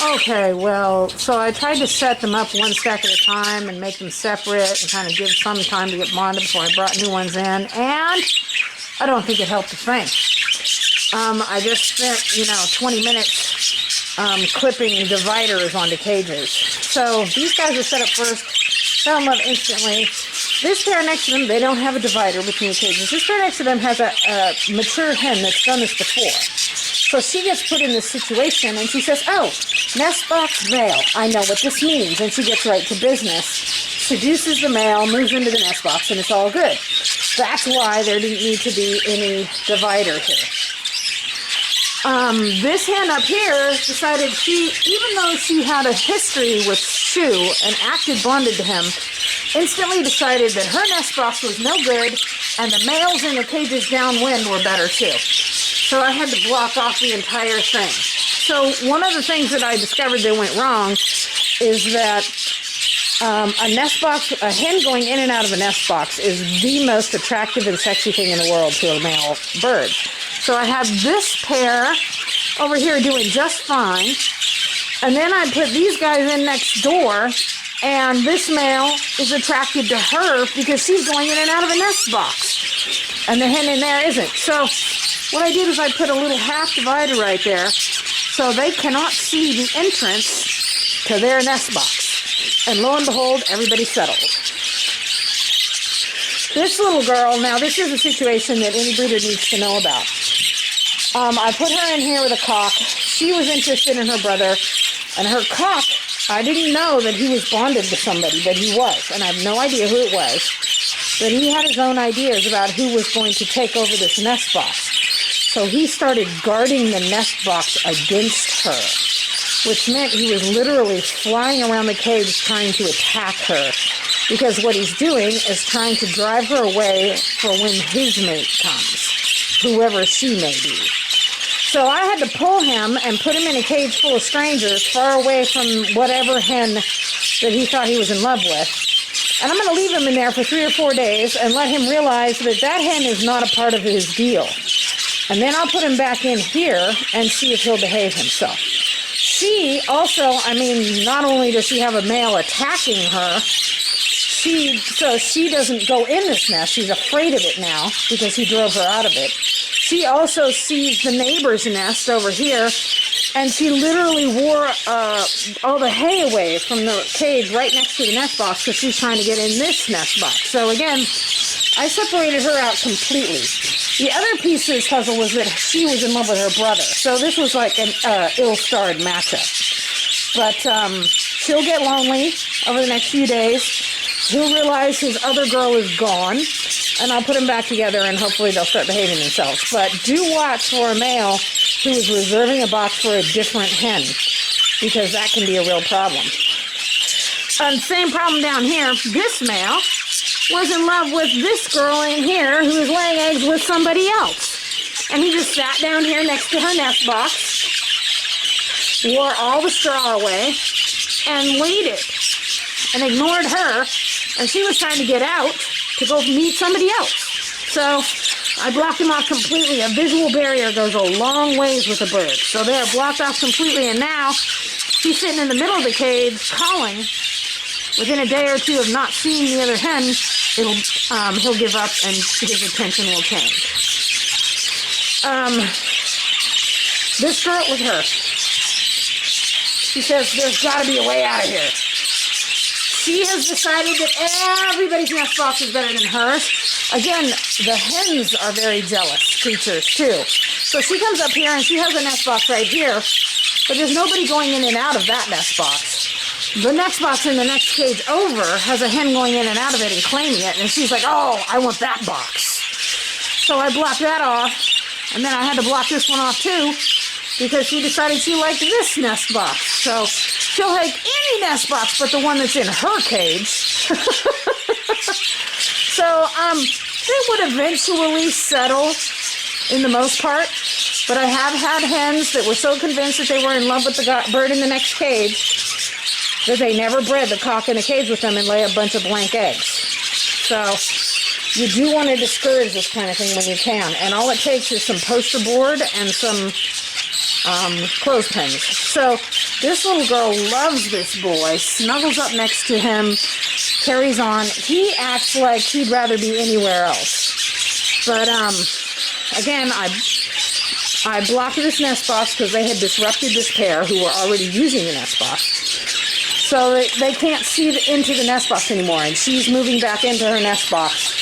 Okay, well, so I tried to set them up one stack at a time and make them separate and kind of give some time to get bonded before I brought new ones in, and I don't think it helped a thing. I just spent, 20 minutes clipping dividers onto cages. So these guys are set up first, fell in love instantly. This pair next to them, they don't have a divider between the cages. This pair next to them has a mature hen that's done this before. So she gets put in this situation and she says, oh, nest box male, I know what this means. And she gets right to business, seduces the male, moves into the nest box, and it's all good. That's why there didn't need to be any divider here. This hen up here decided even though she had a history with Shu and acted bonded to him, instantly decided that her nest box was no good and the males in the cages downwind were better too. So I had to block off the entire thing. So one of the things that I discovered that went wrong is that a nest box, a hen going in and out of a nest box is the most attractive and sexy thing in the world to a male bird. So I had this pair over here doing just fine. And then I put these guys in next door, and this male is attracted to her because she's going in and out of a nest box. And the hen in there isn't. So what I did is I put a little half divider right there so they cannot see the entrance to their nest box. And lo and behold, everybody's settled. This little girl, now this is a situation that any breeder needs to know about. I put her in here with a cock. She was interested in her brother, and her cock, I didn't know that he was bonded to somebody, but he was, and I have no idea who it was. But he had his own ideas about who was going to take over this nest box. So he started guarding the nest box against her, which meant he was literally flying around the cage trying to attack her, because what he's doing is trying to drive her away for when his mate comes, whoever she may be. So I had to pull him and put him in a cage full of strangers far away from whatever hen that he thought he was in love with. And I'm going to leave him in there for 3 or 4 days and let him realize that that hen is not a part of his deal. And then I'll put him back in here and see if he'll behave himself. She also, not only does she have a male attacking her, so she doesn't go in this nest. She's afraid of it now because he drove her out of it. She also sees the neighbor's nest over here, and she literally wore all the hay away from the cage right next to the nest box because she's trying to get in this nest box. So again, I separated her out completely. The other piece of this puzzle was that she was in love with her brother. So this was like an ill-starred matchup. But she'll get lonely over the next few days. He'll realize his other girl is gone, and I'll put them back together, and hopefully they'll start behaving themselves. But do watch for a male who is reserving a box for a different hen, because that can be a real problem. And same problem down here. This male was in love with this girl in here who was laying eggs with somebody else. And he just sat down here next to her nest box, wore all the straw away, and waited, and ignored her. And she was trying to get out to go meet somebody else. So I blocked him off completely. A visual barrier goes a long ways with a bird. So they're blocked off completely, and now he's sitting in the middle of the cage calling. Within a day or two of not seeing the other hen, he'll give up and his attention will change. This girl with her, she says there's got to be a way out of here. She has decided that everybody's nest box is better than hers. Again, the hens are very jealous creatures too. So she comes up here and she has a nest box right here, but there's nobody going in and out of that nest box. The next box in the next cage over has a hen going in and out of it and claiming it, and she's like, oh, I want that box. So I blocked that off, and then I had to block this one off too, because she decided she liked this nest box. So she'll take any nest box but the one that's in her cage. So they would eventually settle in the most part, but I have had hens that were so convinced that they were in love with the bird in the next cage that they never bred the cock in the cage with them and lay a bunch of blank eggs. So you do want to discourage this kind of thing when you can. And all it takes is some poster board and some clothespins. So this little girl loves this boy, snuggles up next to him, carries on. He acts like he'd rather be anywhere else. But again, I blocked this nest box because they had disrupted this pair who were already using the nest box. So they can't see into the nest box anymore, and she's moving back into her nest box.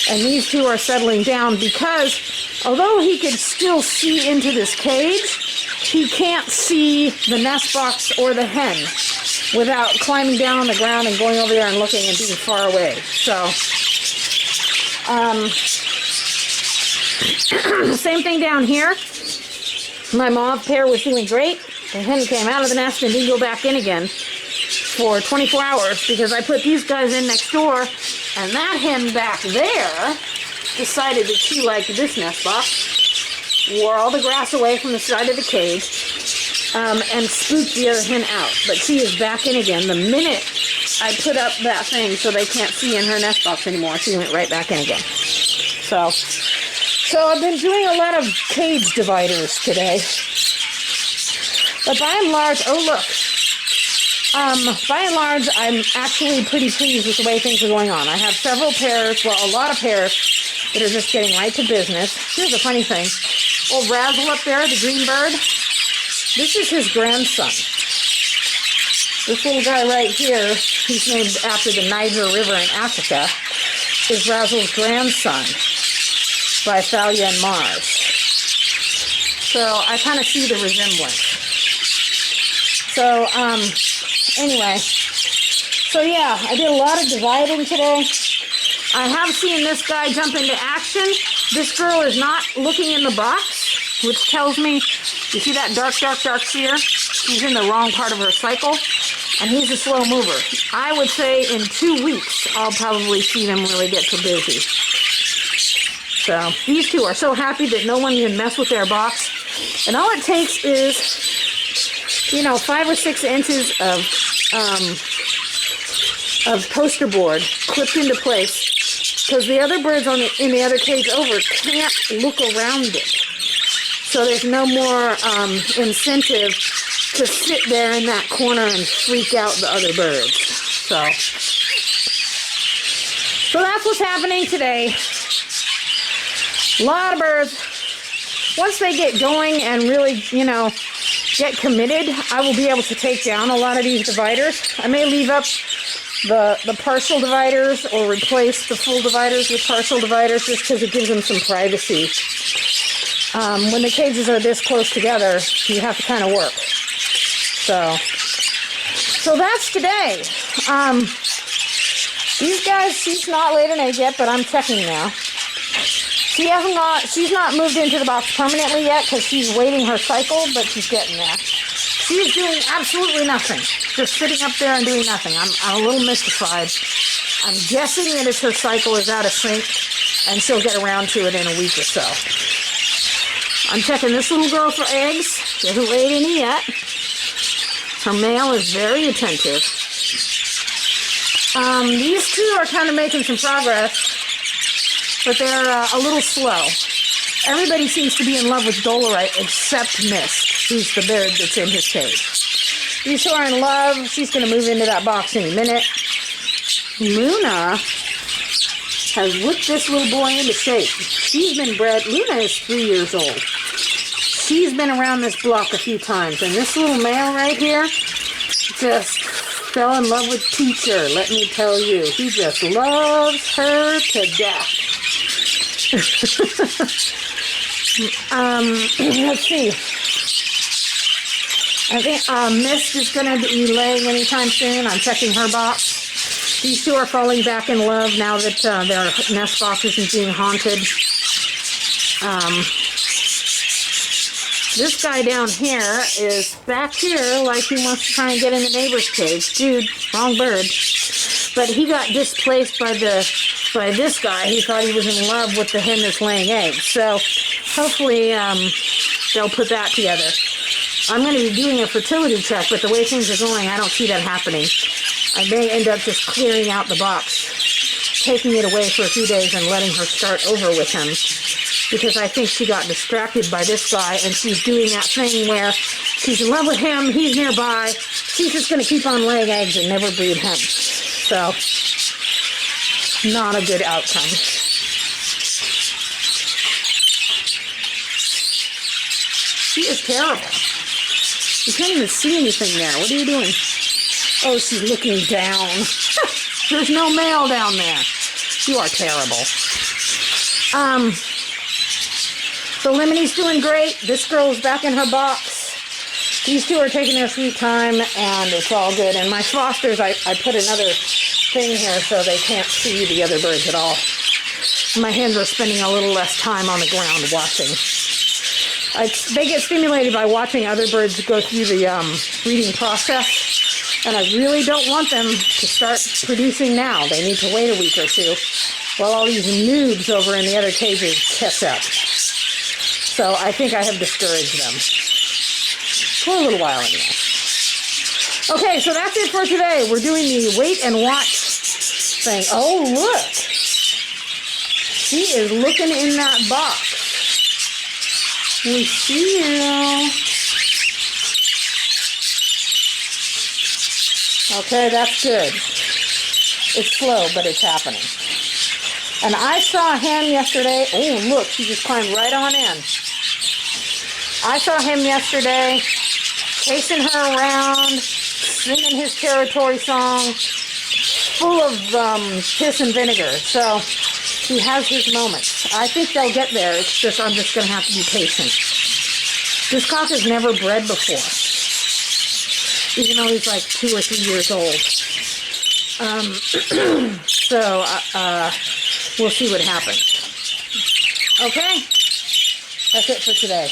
And these two are settling down because although he could still see into this cage, he can't see the nest box or the hen without climbing down on the ground and going over there and looking and being far away. So, same thing down here. My mauve pair was doing great. The hen came out of the nest and didn't go back in again for 24 hours because I put these guys in next door, and that hen back there decided that she liked this nest box, wore all the grass away from the side of the cage, and spooked the other hen out. But she is back in again. The minute I put up that thing so they can't see in her nest box anymore, she went right back in again. So I've been doing a lot of cage dividers today. But by and large, oh look, by and large, I'm actually pretty pleased with the way things are going on. I have several pairs, well, a lot of pairs that are just getting right to business. Here's a funny thing. Old Razzle up there, the green bird, this is his grandson. This little guy right here, he's named after the Niger River in Africa, is Razzle's grandson by Thalia and Mars. So I kind of see the resemblance. So, anyway, so yeah, I did a lot of dividing today. I have seen this guy jump into action. This girl is not looking in the box, which tells me, you see that dark sphere? She's in the wrong part of her cycle, and he's a slow mover. I would say in 2 weeks, I'll probably see them really get to busy. So these two are so happy that no one can mess with their box. And all it takes is, you know, 5 or 6 inches of poster board clipped into place, because the other birds in the other cage over can't look around it. So there's no more incentive to sit there in that corner and freak out the other birds. So that's what's happening today. A lot of birds. Once they get going and really, you know, get committed, I will be able to take down a lot of these dividers. I may leave up the partial dividers or replace the full dividers with partial dividers just because it gives them some privacy. When the cages are this close together, you have to kind of work. So that's today. These guys, she's not laid an egg yet, but I'm checking now. She's not moved into the box permanently yet because she's waiting her cycle, but she's getting there. She's doing absolutely nothing, just sitting up there and doing nothing. I'm a little mystified. I'm guessing that if her cycle is out of sync, and she'll get around to it in a week or so. I'm checking this little girl for eggs. She hasn't laid any yet. Her male is very attentive. These two are kind of making some progress, but they're a little slow. Everybody seems to be in love with Dolerite except Mist, who's the bird that's in his cage. These two are in love. She's going to move into that box any minute. Luna has whipped this little boy into shape. She's been bred. Luna is 3 years old. She's been around this block a few times, and this little male right here just fell in love with Teacher, let me tell you. He just loves her to death. Let's see. I think Mist is going to be laying anytime soon. I'm checking her box. These two are falling back in love now that their nest box isn't being haunted. This guy down here is back here like he wants to try and get in the neighbor's cage. Dude, wrong bird. But he got displaced by this guy. He thought he was in love with the hen that's laying eggs. So hopefully they'll put that together. I'm going to be doing a fertility check, but the way things are going, I don't see that happening. I may end up just clearing out the box, taking it away for a few days and letting her start over with him. because I think she got distracted by this guy, and she's doing that thing where she's in love with him, he's nearby, she's just going to keep on laying eggs and never breed him. So, not a good outcome. She is terrible. You can't even see anything there. What are you doing? Oh, she's looking down. There's no male down there. You are terrible. So Lemony's doing great. This girl's back in her box. These two are taking their sweet time, and it's all good. And my fosters, I put another thing here so they can't see the other birds at all. My hands are spending a little less time on the ground watching. They get stimulated by watching other birds go through the breeding process, and I really don't want them to start producing now. They need to wait a week or two while all these noobs over in the other cages catch up. So I think I have discouraged them for a little while anyway. Okay, so that's it for today. We're doing the wait and watch thing. Oh, look. She is looking in that box. We see you. Okay, that's good. It's slow, but it's happening. And I saw him yesterday. Oh, look, he just climbed right on in. I saw him yesterday chasing her around, singing his territory song, full of piss and vinegar. So he has his moments. I think they'll get there. It's just, I'm just going to have to be patient. This cock has never bred before, even though he's like 2 or 3 years old. So we'll see what happens. Okay, that's it for today.